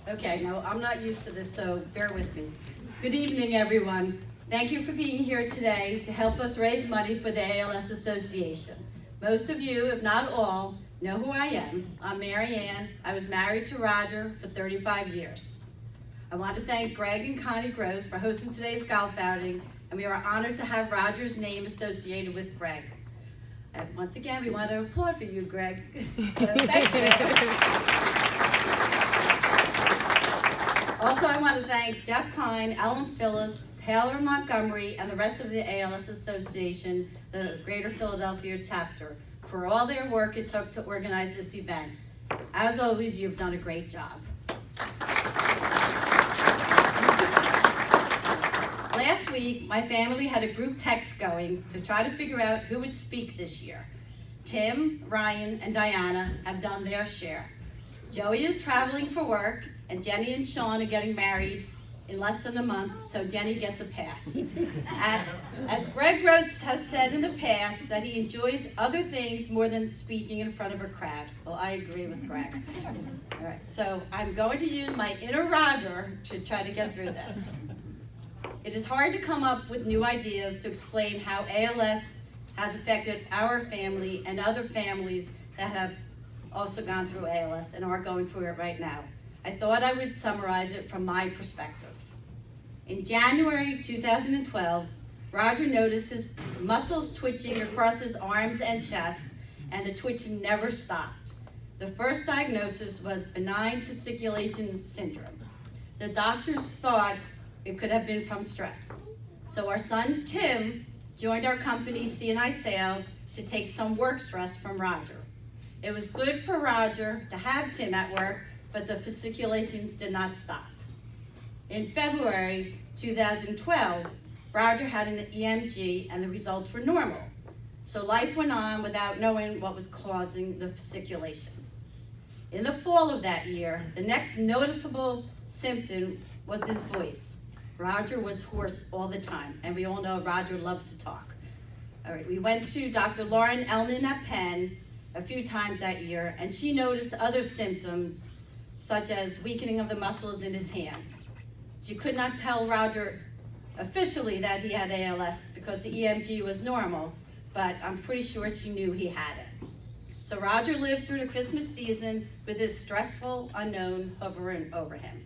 Okay, no, I'm not used to this, so bear with me. Good evening, everyone. Thank you for being here today to help us raise money for the ALS Association. Most of you, if not all, know who I am. I'm Mary Ann. I was married to Roger for 35 years. I want to thank Greg and Connie Gross for hosting today's golf outing, and we are honored to have Roger's name associated with Greg. And once again, we want to applaud for you, Greg. So thank you. Also, I want to thank Jeff Kine, Ellen Phillips, Taylor Montgomery, and the rest of the ALS Association, the Greater Philadelphia chapter, for all their work it took to organize this event. As always, you've done a great job. Last week, my family had a group text going to try to figure out who would speak this year. Tim, Ryan, and Diana have done their share. Joey is traveling for work, and Jenny and Sean are getting married in less than a month, so Jenny gets a pass. As Greg Gross has said in the past, that he enjoys other things more than speaking in front of a crowd. Well, I agree with Greg. All right, so I'm going to use my inner Roger to try to get through this. It is hard to come up with new ideas to explain how ALS has affected our family and other families that have also gone through ALS and are going through it right now. I thought I would summarize it from my perspective. In January 2012, Roger noticed his muscles twitching across his arms and chest, and the twitching never stopped. The first diagnosis was benign fasciculation syndrome. The doctors thought it could have been from stress. So our son, Tim, joined our company, C&I Sales, to take some work stress from Roger. It was good for Roger to have Tim at work, but the fasciculations did not stop. In February 2012, Roger had an EMG and the results were normal. So life went on without knowing what was causing the fasciculations. In the fall of that year, the next noticeable symptom was his voice. Roger was hoarse all the time, and we all know Roger loved to talk. All right, we went to Dr. Lauren Ellman at Penn a few times that year, and she noticed other symptoms such as weakening of the muscles in his hands. She could not tell Roger officially that he had ALS because the EMG was normal, but I'm pretty sure she knew he had it. So Roger lived through the Christmas season with this stressful unknown hovering over him.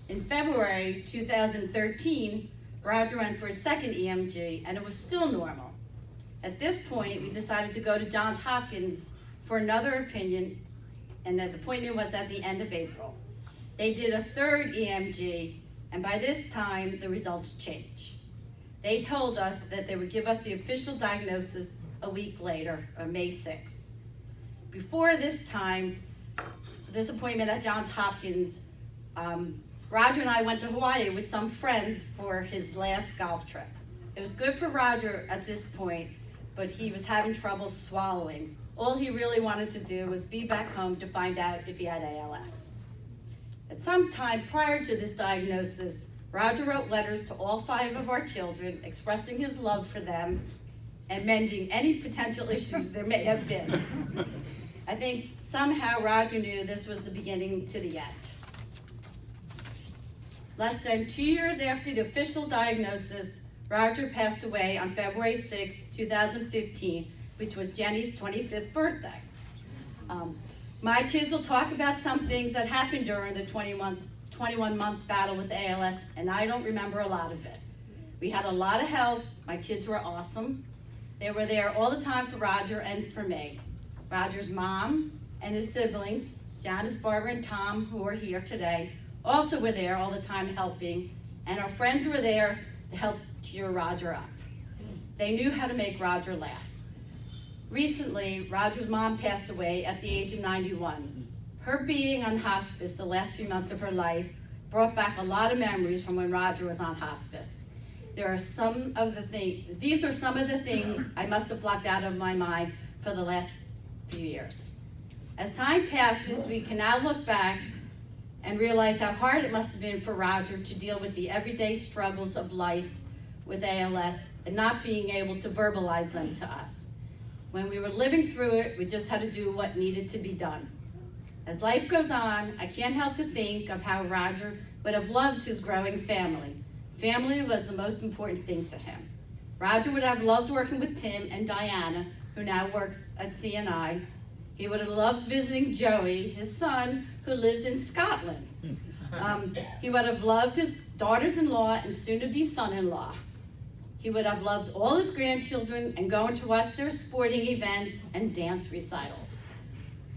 In February 2013, Roger went for a second EMG and it was still normal. At this point, we decided to go to Johns Hopkins for another opinion, and the appointment was at the end of April. They did a third EMG, and by this time, the results changed. They told us that they would give us the official diagnosis a week later, on May 6th. Before this time, this appointment at Johns Hopkins, Roger and I went to Hawaii with some friends for his last golf trip. It was good for Roger at this point, but he was having trouble swallowing. All he really wanted to do was be back home to find out if he had ALS. At some time prior to this diagnosis, Roger wrote letters to all 5 of our children expressing his love for them and mending any potential issues there may have been. I think somehow Roger knew this was the beginning to the end. Less than 2 years after the official diagnosis, Roger passed away on February 6, 2015, which was Jenny's 25th birthday. My kids will talk about some things that happened during the 21-month battle with ALS, and I don't remember a lot of it. We had a lot of help. My kids were awesome. They were there all the time for Roger and for me. Roger's mom and his siblings, Janice, Barbara, and Tom, who are here today, also were there all the time helping, and our friends were there to help cheer Roger up. They knew how to make Roger laugh. Recently, Roger's mom passed away at the age of 91. Her being on hospice the last few months of her life brought back a lot of memories from when Roger was on hospice. These are some of the things I must have blocked out of my mind for the last few years. As time passes, we can now look back and realize how hard it must have been for Roger to deal with the everyday struggles of life with ALS and not being able to verbalize them to us. When we were living through it, we just had to do what needed to be done. As life goes on, I can't help to think of how Roger would have loved his growing family. Family was the most important thing to him. Roger would have loved working with Tim and Diana, who now works at CNI. He would have loved visiting Joey, his son, who lives in Scotland. He would have loved his daughters-in-law and soon-to-be son-in-law. He would have loved all his grandchildren and going to watch their sporting events and dance recitals.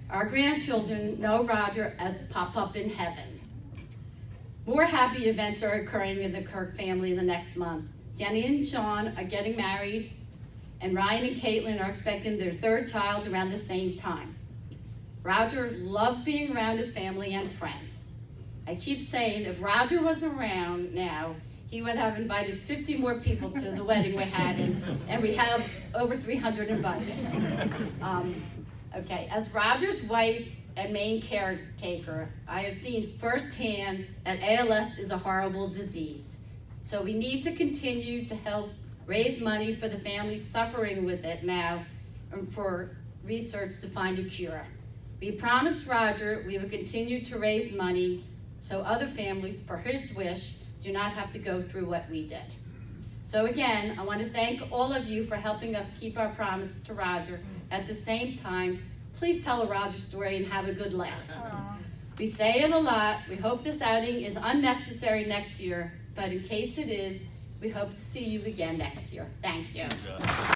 Our grandchildren know Roger as Pop-Up in Heaven. More happy events are occurring in the Kirk family in the next month. Jenny and Sean are getting married, and Ryan and Caitlin are expecting their third child around the same time. Roger loved being around his family and friends. I keep saying if Roger was around now, he would have invited 50 more people to the wedding we're having, and we have over 300 invited. Okay, as Roger's wife and main caretaker, I have seen firsthand that ALS is a horrible disease. So we need to continue to help raise money for the families suffering with it now and for research to find a cure. We promised Roger we would continue to raise money so other families, per his wish, do not have to go through what we did. So again, I want to thank all of you for helping us keep our promise to Roger. At the same time, please tell a Roger story and have a good laugh. We say it a lot. We hope this outing is unnecessary next year, but in case it is, we hope to see you again next year. Thank you.